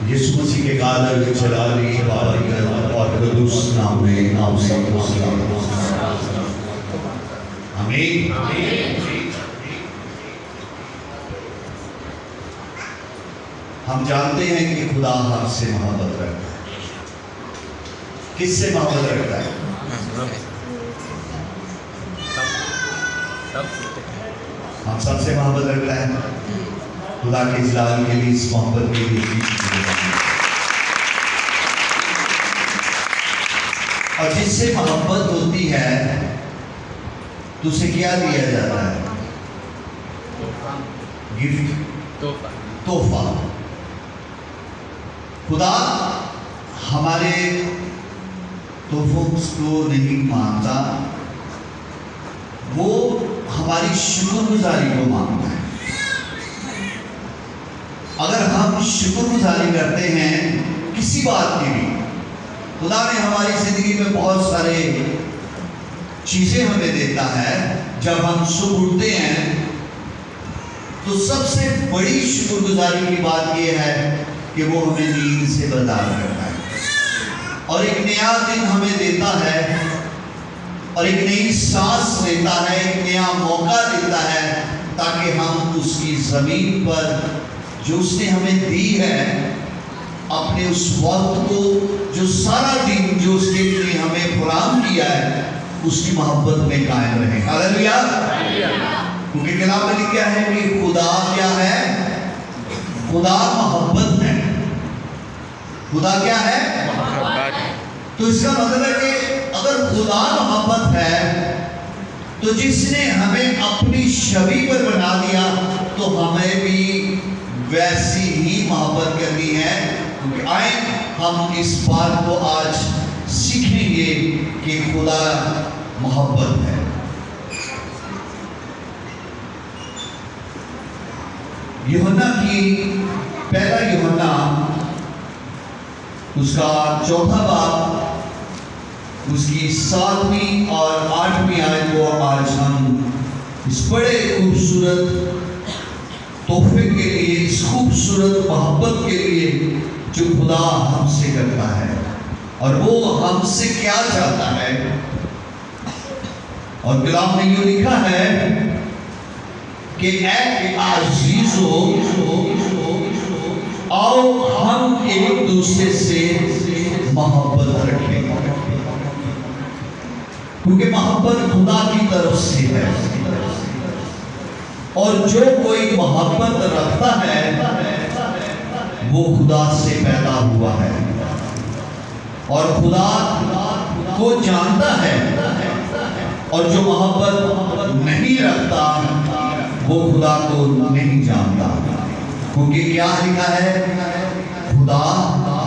یسوع مسیح کے قادر جلالی بابرکت اور قدوس نام میں آپ سب کو سلام۔ آمین۔ ہم جانتے ہیں کہ خدا ہم سے محبت رکھتا ہے۔ کس سے محبت رکھتا ہے؟ ہم سب سے محبت رکھتا ہے۔ خدا کے جلال کے لیے، اس محبت کے لیے، اور جس سے محبت ہوتی ہے تو اسے کیا دیا جاتا ہے؟ گفٹ، تحفہ۔ خدا ہمارے تحفوں کو نہیں مانتا، وہ ہماری شکر گزاری کو مانگتا ہے۔ اگر ہم شکر گزاری کرتے ہیں کسی بات کی بھی، خدا نے ہماری زندگی میں بہت سارے چیزیں ہمیں دیتا ہے۔ جب ہم صبح اٹھتے ہیں تو سب سے بڑی شکر گزاری کی بات یہ ہے کہ وہ ہمیں نیند سے بیدار کرتا ہے اور ایک نیا دن ہمیں دیتا ہے اور ایک نئی سانس دیتا ہے، ایک نیا موقع دیتا ہے تاکہ ہم اس کی زمین پر جو اس نے ہمیں دی ہے، اپنے اس وقت کو، جو سارا دن جو اس کے لیے ہمیں فراہم کیا ہے، اس کی محبت میں قائم رہیں۔ ہاللیلویا۔ کیونکہ کلام میں لکھا ہے کہ خدا کیا ہے؟ خدا محبت ہے۔ خدا کیا ہے؟ تو اس کا مطلب ہے کہ اگر خدا محبت ہے تو جس نے ہمیں اپنی شبیہ پر بنا دیا تو ہمیں بھی ویسی ہی محبت کرنی ہے۔ کیونکہ آئیں ہم اس بات کو آج سیکھیں گے کہ خدا محبت ہے۔ یوحنا کی پہلا یوحنا اس کا 4واں باب، اس کی 7ویں اور 8ویں آیت کو آج ہم اس بڑے خوبصورت تحفے کے لیے، اس خوبصورت محبت کے لیے جو خدا ہم سے کرتا ہے اور وہ ہم سے کیا چاہتا ہے۔ اور کلام میں یوں لکھا ہے کہ اے عزیزو، آؤ ہم ایک دوسرے سے محبت رکھیں، کیونکہ محبت خدا کی طرف سے ہے، اور جو کوئی محبت رکھتا ہے وہ خدا سے پیدا ہوا ہے اور خدا کو جانتا ہے، اور جو محبت نہیں رکھتا وہ خدا کو نہیں جانتا، کیونکہ کیا لکھا ہے؟ خدا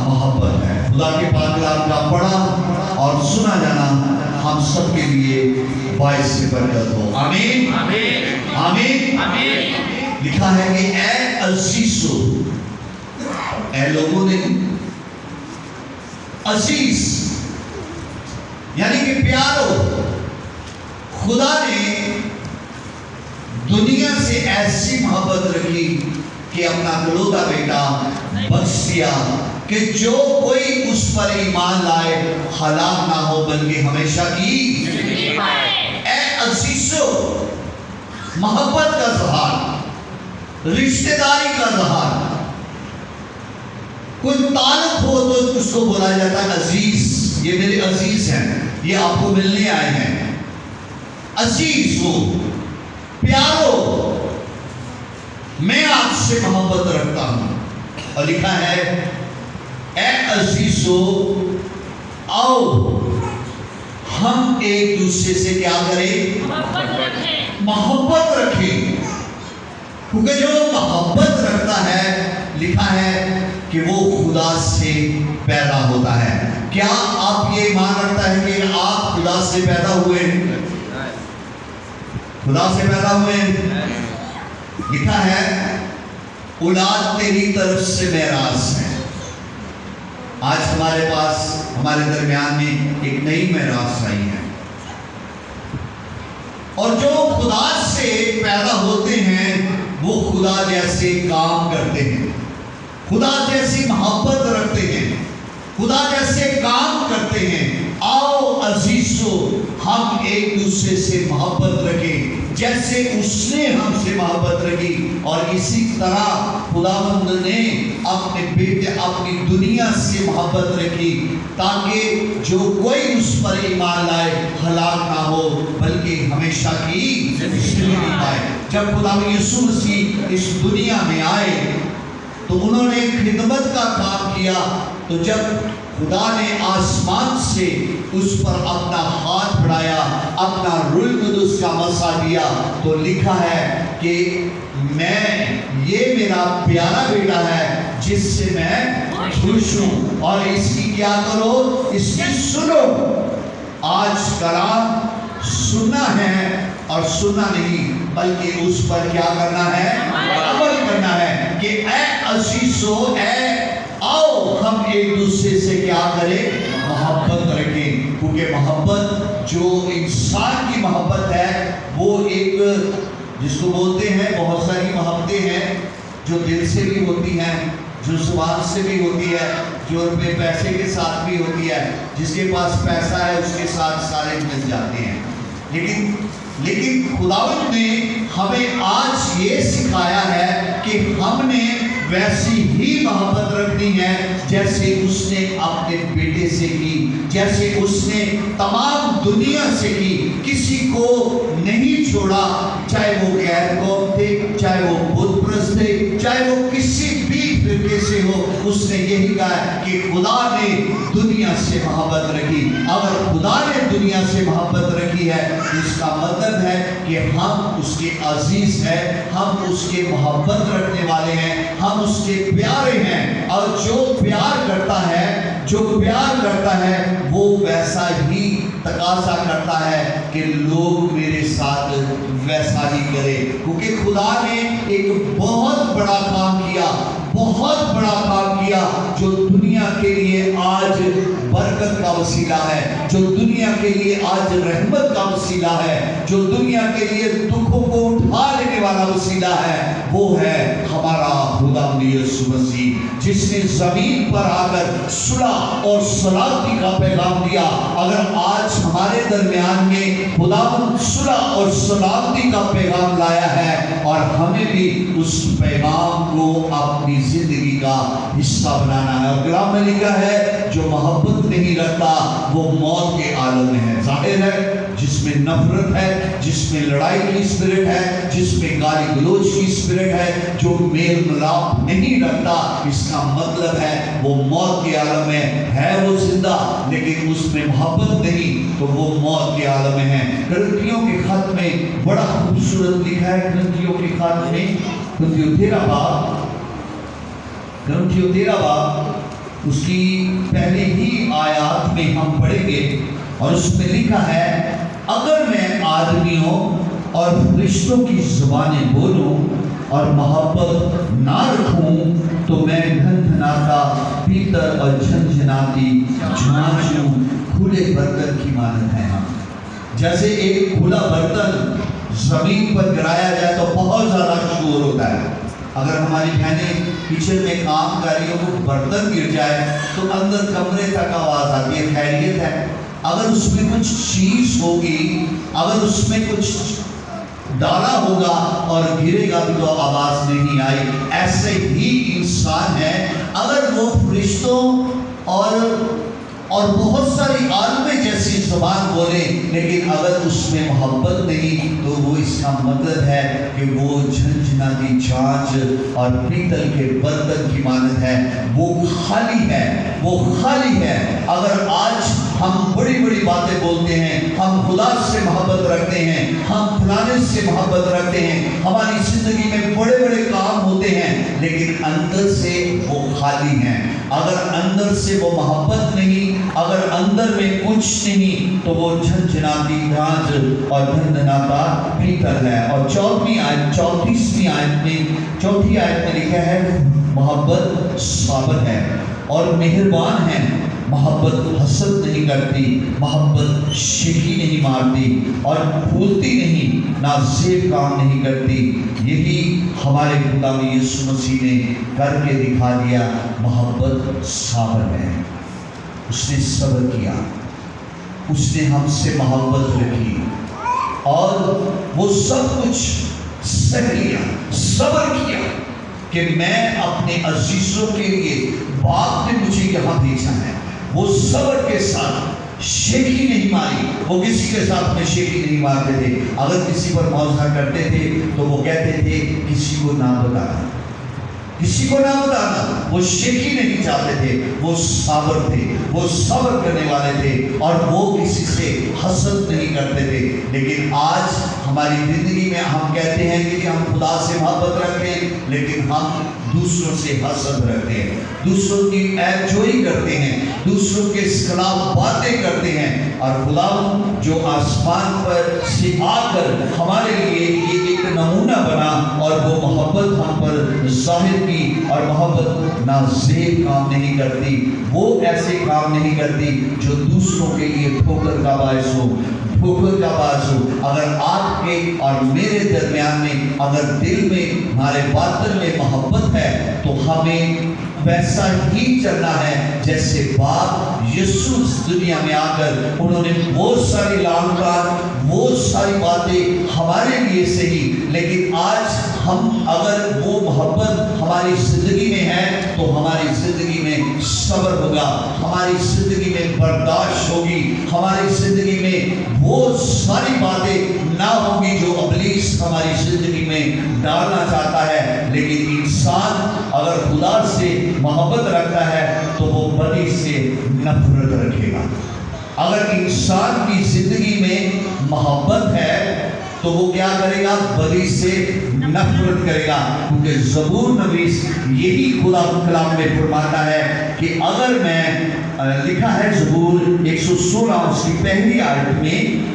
محبت ہے۔ خدا کے پاک کلام کا پڑھا اور سنا جانا ہم سب کے لیے باعث سے برکت ہو۔ آمین آمین آمین۔ لکھا ہے کہ اے عزیزو، اے لوگوں نے، عزیز یعنی کہ پیارو، خدا نے دنیا سے ایسی محبت رکھی کہ اپنا اکلوتا بیٹا بخش دیا کہ جو کوئی اس پر ایمان لائے ہلاک نہ ہو بلکہ ہمیشہ کی زندگی پائے۔ اے عزیزو، محبت کا اظہار، رشتہ داری کا اظہار، کوئی تعلق ہو تو اس کو بولا جاتا ہے عزیز، یہ میرے عزیز ہیں، یہ آپ کو ملنے آئے ہیں۔ عزیز ہو، پیارو، میں آپ سے محبت رکھتا ہوں۔ اور لکھا ہے اے عزیزو، آؤ ہم ایک دوسرے سے کیا کریں؟ محبت رکھیں، کیونکہ جو محبت رکھتا ہے، لکھا ہے کہ وہ خدا سے پیدا ہوتا ہے۔ کیا آپ یہ ایمان رکھتا ہے کہ آپ خدا سے پیدا ہوئے؟ خدا سے پیدا ہوئے۔ لکھا ہے اولاد تیری طرف سے میراث ہے۔ آج ہمارے پاس، ہمارے درمیان میں ایک نئی میراث آئی ہے، اور جو خدا سے پیدا ہوتے ہیں وہ خدا جیسے کام کرتے ہیں، خدا جیسی محبت رکھتے ہیں، خدا جیسے کام کرتے ہیں۔ آؤ عزیزو، ہم ایک دوسرے سے محبت رکھیں جیسے اس نے ہم سے محبت رکھی، اور اسی طرح خداوند نے اپنے بیٹے اپنی دنیا سے محبت رکھی تاکہ جو کوئی اس پر ایمان لائے ہلاک نہ ہو بلکہ ہمیشہ کی زندگی پائے۔ جب خداوند یسوع مسیح اس دنیا میں آئے تو انہوں نے خدمت کا کام کیا، تو جب خدا نے آسمان سے اس پر اپنا ہاتھ بڑھایا، اپنا روح القدس کا مسا دیا، تو لکھا ہے کہ یہ میرا پیارا بیٹا ہے جس سے میں خوش ہوں، اور اس کی کیا کرو، اس کی سنو۔ آج کلام سننا ہے، اور سننا نہیں بلکہ اس پر کیا کرنا ہے، عمل کرنا ہے۔ کہ اے عزیزو، آؤ ہم ایک دوسرے سے کیا کریں، محبت رکھیں، کیونکہ محبت جو انسان کی محبت ہے وہ ایک جس کو بولتے ہیں، بہت ساری محبتیں ہیں جو دل سے بھی ہوتی ہیں، جو زبان سے بھی ہوتی ہے، جو پیسے کے ساتھ بھی ہوتی ہے۔ جس کے پاس پیسہ ہے اس کے ساتھ سارے مل جاتے ہیں، لیکن خداوند نے ہمیں آج یہ سکھایا ہے کہ ہم نے ویسی ہی محبت رکھنی ہے جیسے اس نے اپنے بیٹے سے کی، جیسے اس نے تمام دنیا سے کی، کسی کو نہیں چھوڑا، چاہے وہ غیر قوم تھے، چاہے وہ بت پرست تھے، چاہے وہ کسی بھی فرقے سے ہو۔ اس نے یہی کہا کہ خدا نے دنیا سے محبت رکھی۔ اگر خدا نے دنیا سے محبت رکھی ہے تو اس کا مطلب ہے کہ ہم اس کے عزیز ہیں، ہم اس کے محبت رکھنے والے ہیں، ہم اس کے پیارے ہیں، اور جو پیار کرتا ہے وہ ویسا ہی تقاضا کرتا ہے کہ لوگ میرے ساتھ ویسا ہی کرے، کیونکہ خدا نے ایک بہت بڑا کام کیا جو دنیا کے لیے آج برکت کا وسیلہ ہے، جو دنیا کے لیے آج رحمت کا وسیلہ ہے، جو دنیا کے لیے دکھوں کو اٹھا لینے والا وسیلہ ہے، وہ ہے ہمارا خداوند یسوع مسیح، جس نے زمین پر آ کر صلح اور سلامتی کا پیغام دیا۔ اگر آج ہمارے درمیان میں خداوند صلح اور سلامتی کا پیغام لایا ہے، اور ہمیں بھی اس پیغام کو اپنی زندگی کا حصہ بنانا ہے۔ اور کلام میں لکھا ہے جو محبت نہیں رکھتا وہ موت کے عالم میں ہے۔ ظاہر ہے جس میں نفرت ہے، جس میں لڑائی کی اسپرٹ ہے، جس میں گالی گلوچ کی اسپرٹ ہے، جو میل ملاپ نہیں رکھتا، اس کا مطلب ہے وہ موت کے عالم میں ہے۔ وہ زندہ لیکن اس میں محبت نہیں تو وہ موت کے عالم میں ہے۔ کرنتھیوں کے خط میں بڑا خوبصورت لکھا ہے، کرنتھیوں کے خط میں کرنتھیوں 13 باب اس کی پہلے ہی آیات میں ہم پڑھیں گے، اور اس میں لکھا ہے اگر میں آدمیوں اور فرشتوں کی زبانیں بولوں اور محبت نہ رکھوں تو میں گھنگھناتا پیتل اور جھنجھناتی جھانجھ ہوں، کھلے برتن کی مانند ہے۔ جیسے ایک کھلا برتن زمین پر گرایا جائے تو بہت زیادہ شور ہوتا ہے۔ اگر ہماری بہنیں کچن میں کام کر رہی ہو تو برتن گر جائے تو اندر کمرے تک آواز آتی ہے، خیریت ہے۔ اگر اس میں کچھ چیز ہوگی، اگر اس میں کچھ ڈالا ہوگا اور گرے گا بھی تو آواز نہیں آئی۔ ایسے ہی انسان ہے، اگر وہ فرشتوں اور بہت ساری عالمیں جیسی زبان بولے لیکن اگر اس میں محبت نہیں تو وہ اس کا مطلب ہے کہ وہ جھنجھناتی چھاچ اور پیتل کے برتن کی مانند ہے، وہ خالی ہے۔ اگر آج ہم بڑی بڑی باتیں بولتے ہیں، ہم خدا سے محبت رکھتے ہیں، ہم فلانے سے محبت رکھتے ہیں، ہماری زندگی میں بڑے بڑے کام ہوتے ہیں، لیکن اندر سے وہ خالی ہیں۔ اگر اندر سے وہ محبت نہیں، اگر اندر میں کچھ نہیں تو وہ جھنجھناتی چھاچ اور گھنگھناتا پیتل ہے۔ اور چوتھی آیت میں لکھا ہے محبت صابر ہے اور مہربان ہے، محبت حسد نہیں کرتی، محبت شیخی نہیں مارتی اور بھولتی نہیں، نازیب کام نہیں کرتی۔ یہی ہمارے خدا یسوع مسیح نے کر کے دکھا دیا۔ محبت صابر ہے، اس نے صبر کیا، اس نے ہم سے محبت رکھی اور وہ سب کچھ سہ لیا، صبر کیا کہ میں اپنے عزیزوں کے لیے باپ نے مجھے یہاں بھیجا ہے۔ وہ صبر کے ساتھ شیخی نہیں ماری، وہ کسی کے ساتھ میں شیخی نہیں مارتے تھے۔ اگر کسی پر موضوع کرتے تھے تو وہ کہتے تھے کسی کو نہ بتانا، کسی کو نہ بتانا۔ وہ شیخی نہیں چاہتے تھے، وہ صابر تھے، وہ صبر کرنے والے تھے اور وہ کسی سے حسد نہیں کرتے تھے۔ لیکن آج ہماری زندگی میں ہم کہتے ہیں کہ ہم خدا سے محبت رکھتے ہیں، لیکن ہم دوسروں سے حسد رکھتے ہیں، دوسروں کی عیب جوئی کرتے ہیں، دوسروں کے خلاف باتیں کرتے ہیں۔ اور خدا جو آسمان پر سے آ کر ہمارے لیے یہ ایک نمونہ بنا اور وہ محبت ہم پر ظاہر کی، اور محبت نازیب کام نہیں کرتی، وہ ایسے کام نہیں کرتی جو دوسروں کے لیے ٹھوکر کا باعث ہو، ٹھوکر کا باعث ہو۔ اگر آپ کے اور میرے درمیان میں اگر دل میں ہمارے باطن میں محبت ہے تو ہمیں ویسا ہی چلنا ہے جیسے باپ یسوع اس دنیا میں آ کر انہوں نے بہت ساری لعنتیں، بہت ساری باتیں ہمارے لیے سہی، لیکن آج ہم اگر وہ محبت ہماری زندگی میں ہے تو ہماری زندگی میں صبر ہوگا، ہماری زندگی میں برداشت ہوگی، ہماری زندگی میں وہ ساری باتیں نہ ہوں گی جو ابلیس ہماری زندگی میں ڈالنا چاہتا ہے۔ لیکن انسان اگر خدا سے محبت رکھتا ہے تو وہ بدی سے نفرت رکھے گا۔ اگر انسان کی زندگی میں محبت ہے تو وہ کیا کرے گا؟ بدی سے نفرت کرے گا، کیونکہ زبور نویس یہی خدا کلام میں فرماتا ہے کہ اگر لکھا ہے زبور 116 اس کی پہلی آیت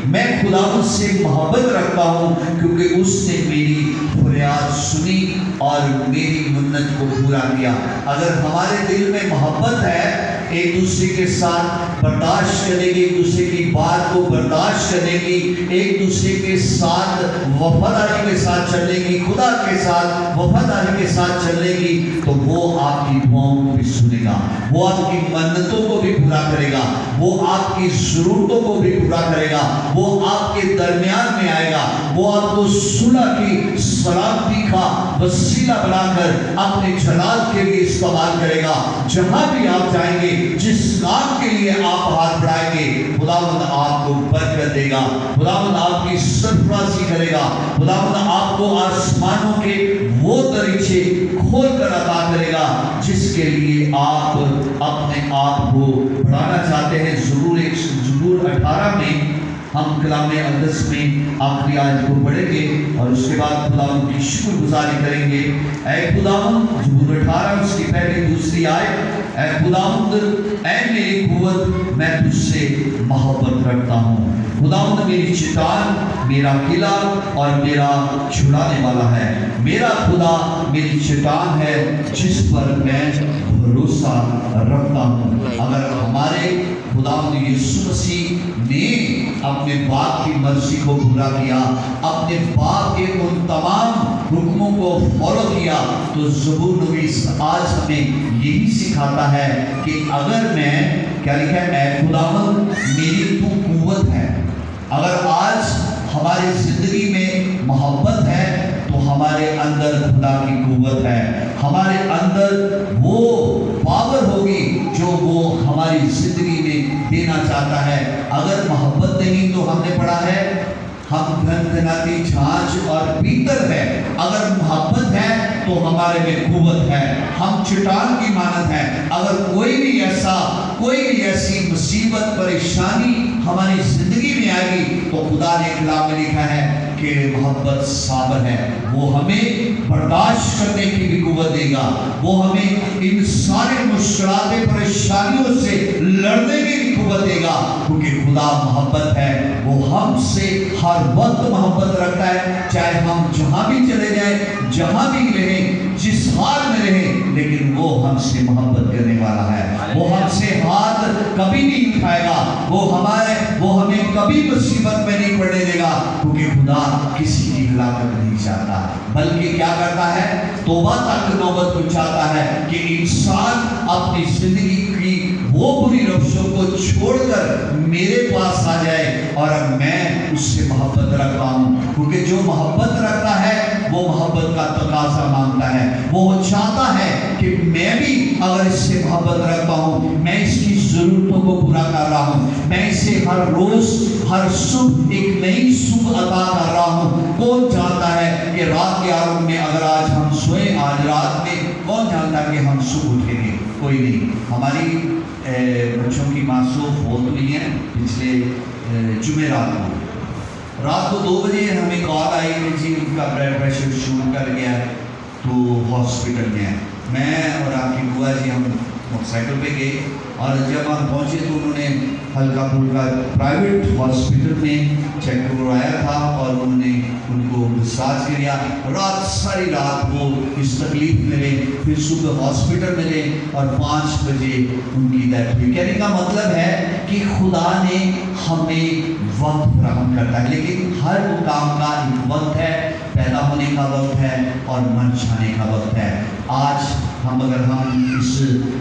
میں خدا سے محبت رکھتا ہوں کیونکہ اس نے میری فریاد سنی اور میری منت کو پورا کیا۔ اگر ہمارے دل میں محبت ہے، ایک دوسرے کے ساتھ برداشت کرے گی، ایک دوسرے کی بات کو برداشت کرے گی، ایک دوسرے کے ساتھ وفاداری کے ساتھ چلے گی، خدا کے ساتھ وفاداری کے ساتھ چلے گی، تو وہ آپ کی دعاؤں کو بھی سنے گا، وہ آپ کی منتوں کو بھی پورا کرے گا، وہ آپ کی ضرورتوں کو بھی پورا کرے گا، وہ آپ کے درمیان میں آئے گا، وہ آپ کو صلح کی سلامتی کا وسیلہ بنا کر اپنے جلال کے لیے استعمال کرے گا۔ جہاں بھی آپ جائیں گے، جس کام کے لیے آپ ہاتھ بڑھائیں گے، خداوند آپ کو برکت دے گا، خداوند آپ کی سرفرازی کرے گا، خداوند آپ کو آسمانوں کے وہ دریچے کھول کر عطا کرے گا جس کے لیے آپ اپنے آپ کو بڑھانا چاہتے ہیں۔ زبور 18 میں ہم کلام اقدس میں آخری آیت کو پڑھیں گے اور اس کے بعد خداوند کی شکر گزاری کریں گے۔ اے خداوند، زبور 18 اس کی پہلی دوسری آیت، اے خداوند اے میری قوت، میں تجھ سے محبت رکھتا ہوں۔ خداوند میری چٹان، میرا قلعہ اور میرا چھڑانے والا ہے، میرا خدا میری چٹان ہے جس پر میں بھروسہ رکھتا ہوں۔ اگر ہمارے خداوند یسوع مسیح نے اپنے باپ کی مرضی کو پورا کیا، اپنے باپ کے ان تمام حکموں کو فالو کیا، تو زبور نویس آج ہمیں یہی سکھاتا ہے کہ اگر میں کیا لکھا ہے، اے خداوند میری تو قوت ہے۔ اگر آج ہماری زندگی میں محبت ہے تو ہمارے اندر خدا کی قوت ہے، ہمارے اندر وہ پاور ہوگی جو وہ ہماری زندگی میں دینا چاہتا ہے۔ اگر محبت نہیں تو ہم نے پڑھا ہے ہم گھنگھناتی چھاچھ اور پیتل ہے۔ اگر محبت ہے تو ہمارے میں قوت ہے، ہم چٹان کی مانند ہے۔ اگر کوئی بھی ایسی مصیبت پریشانی ہماری زندگی میں آئے گی تو خدا نے کلام میں لکھا ہے کہ محبت صابر ہے، وہ ہمیں برداشت کرنے کی بھی قوت دے گا، وہ ہمیں ان سارے مشکلات پریشانیوں سے لڑنے کی بھی قوت محبت دے گا، کیونکہ خدا محبت ہے۔ وہ ہم سے ہر وقت محبت رکھتا ہے، چاہے ہم جہاں بھی چلے جائیں، جہاں بھی رہیں، جس حال میں رہیں، لیکن وہ ہم سے محبت کرنے والا ہے۔ وہ ہم سے ہاتھ کبھی نہیں اٹھائے گا، وہ ہمیں کبھی مصیبت میں نہیں پڑنے دے گا، کیونکہ خدا کسی کی ہلاکت نہیں چاہتا، بلکہ کیا کرتا ہے؟ توبہ تک نوبت پہنچاتا ہے کہ انسان اپنی زندگی کی وہ بری روشوں کو چھوڑ کر میرے پاس آ جائے اور اب میں اس سے محبت رکھتا ہوں، کیونکہ جو محبت رکھتا ہے وہ محبت کا تقاضا مانگتا ہے۔ وہ چاہتا ہے کہ میں بھی اگر اس سے محبت رکھتا ہوں، میں اس کی ضرورتوں کو پورا کر رہا ہوں، میں اسے ہر روز ہر صبح ایک نئی صبح عطا کر رہا ہوں۔ کون جانتا ہے کہ رات کے عالم میں اگر آج ہم سوئیں، آج رات میں کون جانتا کہ ہم صبح اٹھیں گے؟ کوئی نہیں۔ ہماری بچوں کی معصوم فوت ہوئی ہیں پچھلے جمعرات کو 2 بجے ہمیں کال آئی کہ جی ان کا بلڈ پریشر شروع کر گیا ہے تو ہاسپٹل میں ہے۔ میں اور آپ کی بوا جی ہم موٹر سائیکل پہ گئے، اور جب ہم پہنچے تو انہوں نے ہلکا پھلکا پرائیویٹ ہاسپٹل میں چیک کروایا تھا، اور انہوں نے ان کو ڈسچارج کیا۔ ساری رات وہ اس تکلیف میں رہے، پھر صبح ہاسپٹل میں رہے، اور 5 بجے ان کی ڈیتھ ہوئی۔ کہنے کا مطلب ہے کہ خدا نے ہمیں وقت فراہم کرتا ہے، لیکن ہر کام کا ایک وقت ہے، پیدا ہونے کا وقت ہے اور من چاہنے کا وقت ہے۔ آج اگر ہم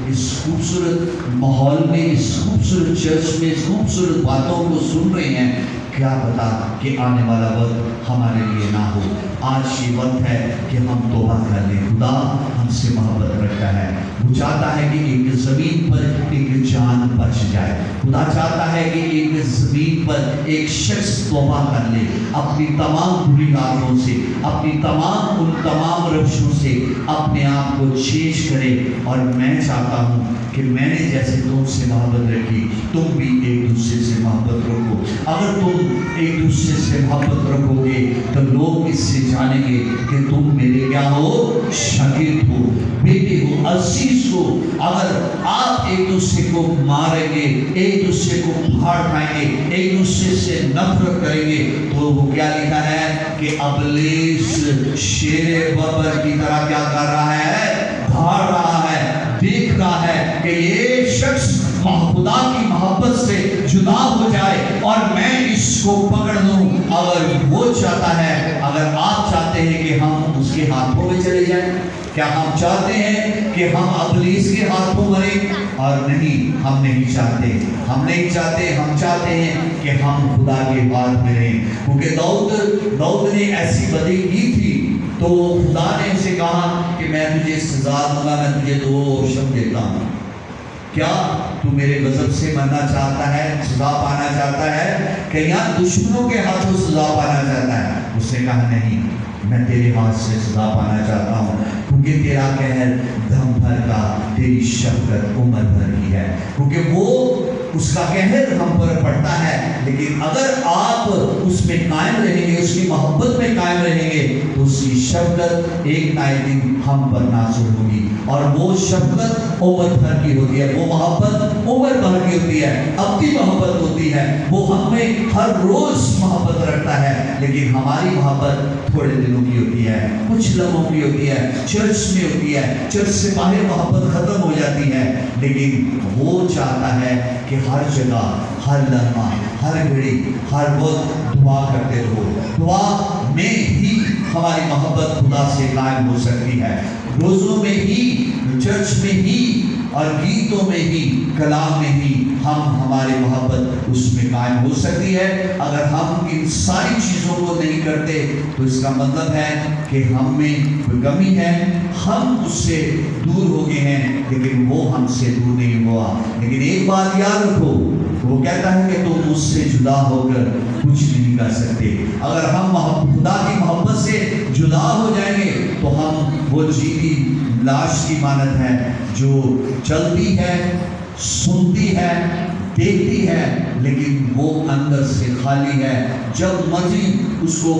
اس خوبصورت ماحول میں، اس خوبصورت چرچ میں، اس خوبصورت باتوں کو سن رہے ہیں، کیا پتا کہ آنے والا وقت ہمارے لیے نہ ہو۔ آج یہ وقت ہے کہ ہم توبہ کر لیں۔ خدا ہم سے محبت رکھتا ہے، وہ چاہتا ہے کہ ایک زمین پر ایک جان بچ جائے۔ خدا چاہتا ہے کہ ایک زمین پر ایک شخص توبہ کر لے، اپنی تمام بری عادتوں سے، اپنی تمام روشوں سے اپنے آپ کو چینج کرے۔ اور میں چاہتا ہوں کہ میں نے جیسے تم سے محبت رکھی، تم بھی ایک دوسرے سے محبت رکھو۔ اگر تم ایک دوسرے سے محبت رکھو گے تو لوگ اس سے جانیں گے کہ تم میرے کیا ہو؟ شاگرد ہو، بیٹے ہو، عزیز ہو۔ اگر آپ ایک دوسرے کو ماریں گے، ایک دوسرے کو پھاڑ کھائیں گے، ایک دوسرے سے نفرت کریں گے، تو وہ کیا لکھا ہے کہ ابلیس شیر ببر کی طرح کیا کر رہا ہے؟ بھاڑ رہا ہے، دیکھ رہا ہے کہ یہ شخص خدا کی محبت سے جدا ہو جائے اور میں اس کو پکڑ لوں۔ اگر وہ چاہتا ہے، اگر آپ چاہتے ہیں کہ ہم اس کے ہاتھوں میں چلے جائیں، کیا ہم چاہتے ہیں کہ ہم ابلیس کے ہاتھوں مریں؟ اور نہیں، ہم نہیں چاہتے، ہم چاہتے ہیں کہ ہم خدا کے ہاتھ میں رہیں۔ کیونکہ داؤد نے ایسی بدی کی تھی تو خدا نے اسے کہا کہ میں تجھے سزا دوں گا، میں تجھے 2 آپشن دیتا ہوں۔ کیا تو میرے غضب سے مرنا چاہتا ہے، سزا پانا چاہتا ہے، کہ یا دشمنوں کے ہاتھوں سزا پانا چاہتا ہے؟ اس نے کہا نہیں، میں تیرے ہاتھ سے سزا پانا چاہتا ہوں، کیونکہ تیرا قہر دم بھر کا، تیری شفقت عمر بھر کی ہے۔ کیونکہ وہ اس کا قہر ہم پر پڑتا ہے، لیکن اگر آپ اس میں قائم رہیں گے، اس کی محبت میں قائم رہیں گے، تو اس کی شفقت ایک نہ ایک دن ہم پر نازل ہوگی۔ اور وہ شفقت عمر بھر کی ہوتی ہے، وہ محبت عمر بھر کی ہوتی ہے، ابدی محبت ہوتی ہے۔ وہ ہمیں ہر روز محبت رکھتا ہے، لیکن ہماری محبت تھوڑے دنوں کی ہوتی ہے، کچھ لمحوں کی ہوتی ہے، چرچ میں ہوتی ہے، چرچ سے باہر محبت ختم ہو جاتی ہے۔ لیکن وہ چاہتا ہے کہ ہر جگہ، ہر لمحہ، ہر گھڑی، ہر وقت دعا کرتے رہو۔ دعا میں ہی ہماری محبت خدا سے قائم ہو سکتی ہے، روزوں میں ہی، چرچ میں ہی، اور گیتوں میں ہی، کلام میں ہی ہماری محبت اس میں قائم ہو سکتی ہے۔ اگر ہم ان ساری چیزوں کو نہیں کرتے تو اس کا مطلب ہے کہ ہم میں کوئی کمی ہے، ہم اس سے دور ہو گئے ہیں، لیکن وہ ہم سے دور نہیں ہوا۔ لیکن ایک بات یاد رکھو، وہ کہتا ہے کہ تم مجھ سے جدا ہو کر کچھ نہیں کر سکتے۔ اگر ہم خدا کی محبت سے جدا ہو جائیں گے تو ہم وہ جیتی لاش کی مانند ہے، جو چلتی ہے، سنتی ہے، دیکھتی ہے، لیکن وہ اندر سے خالی ہے۔ جب مرضی اس کو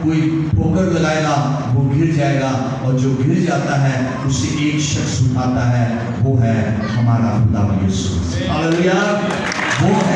کوئی ٹھوکر لگائے گا وہ گر جائے گا، اور جو گر جاتا ہے اسے ایک شخص اٹھاتا ہے، وہ ہے ہمارا خدا یسوع۔ ہاللیلویا! وہ ہے